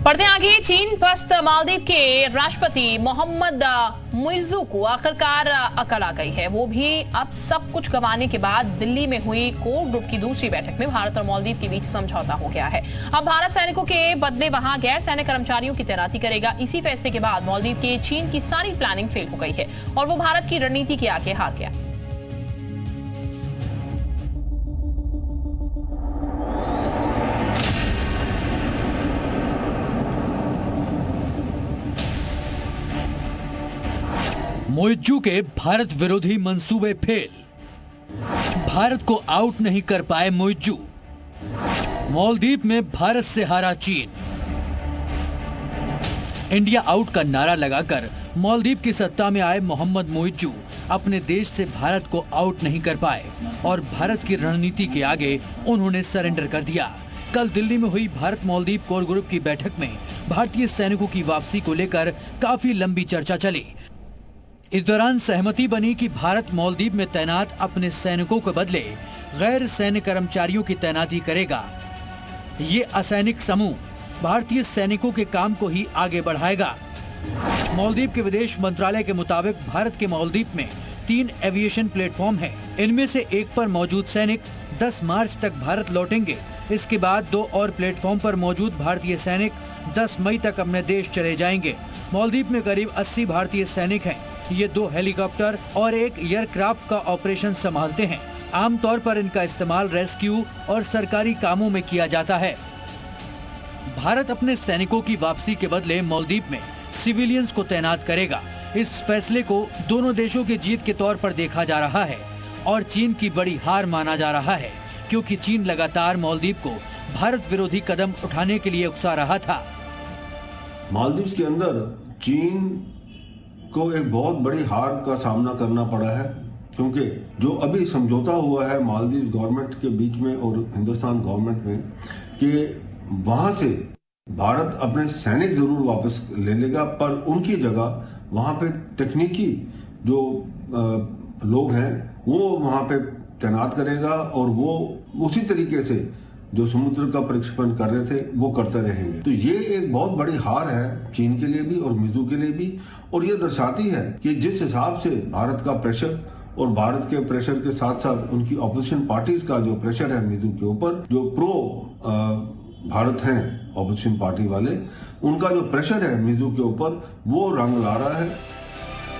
बढ़ते आगे, चीन पस्त मालदीव के राष्ट्रपति मोहम्मद मुइज्जू को आखिरकार अकल आ गई है। वो भी अब सब कुछ गंवाने के बाद दिल्ली में हुई कोर ग्रुप की दूसरी बैठक में भारत और मालदीव के बीच समझौता हो गया है। अब भारत सैनिकों के बदले वहां गैर सैनिक कर्मचारियों की तैनाती करेगा। इसी फैसले के बाद मालदीव के चीन की सारी प्लानिंग फेल हो गई है और वो भारत की रणनीति के आगे हार गया। मुइज्जू के भारत विरोधी मंसूबे फेल। भारत को आउट नहीं कर पाए मुइज्जू। मालदीव में भारत से हारा चीन। इंडिया आउट का नारा लगाकर मालदीव की सत्ता में आए मोहम्मद मुइज्जू अपने देश से भारत को आउट नहीं कर पाए और भारत की रणनीति के आगे उन्होंने सरेंडर कर दिया। कल दिल्ली में हुई भारत मालदीव कोर ग्रुप की बैठक में भारतीय सैनिकों की वापसी को लेकर काफी लंबी चर्चा चली। इस दौरान सहमति बनी कि भारत मालदीव में तैनात अपने सैनिकों के बदले गैर सैनिक कर्मचारियों की तैनाती करेगा। ये असैनिक समूह भारतीय सैनिकों के काम को ही आगे बढ़ाएगा। मालदीव के विदेश मंत्रालय के मुताबिक भारत के मालदीव में 3 एविएशन प्लेटफॉर्म हैं। इनमें से एक पर मौजूद सैनिक 10 मार्च तक भारत लौटेंगे। इसके बाद 2 और प्लेटफॉर्म पर मौजूद भारतीय सैनिक 10 मई तक अपने देश चले जाएंगे। मालदीव में करीब 80 भारतीय सैनिक हैं। ये 2 हेलीकॉप्टर और 1 एयरक्राफ्ट का ऑपरेशन संभालते हैं। आमतौर पर इनका इस्तेमाल रेस्क्यू और सरकारी कामों में किया जाता है। भारत अपने सैनिकों की वापसी के बदले मालदीव में सिविलियंस को तैनात करेगा। इस फैसले को दोनों देशों की जीत के तौर पर देखा जा रहा है और चीन की बड़ी हार माना जा रहा है, क्योंकि चीन लगातार मालदीव को भारत विरोधी कदम उठाने के लिए उकसा रहा था। मालदीव के अंदर चीन को एक बहुत बड़ी हार का सामना करना पड़ा है, क्योंकि जो अभी समझौता हुआ है मालदीव गवर्नमेंट के बीच में और हिंदुस्तान गवर्नमेंट में कि वहां से भारत अपने सैनिक जरूर वापस ले लेगा, पर उनकी जगह वहां पे तकनीकी जो लोग हैं वो वहां पे तैनात करेगा और वो उसी तरीके से जो समुद्र का प्रक्षेपण कर रहे थे वो करते रहेंगे। तो ये एक बहुत बड़ी हार है चीन के लिए भी और मिजू के लिए भी, और ये दर्शाती है कि जिस हिसाब से भारत का प्रेशर और भारत के प्रेशर के साथ साथ उनकी ऑपोजिशन पार्टीज का जो प्रेशर है मिजू के ऊपर, जो प्रो भारत हैं ऑपोजिशन पार्टी वाले, उनका जो प्रेशर है मिजू के ऊपर वो रंग ला रहा है।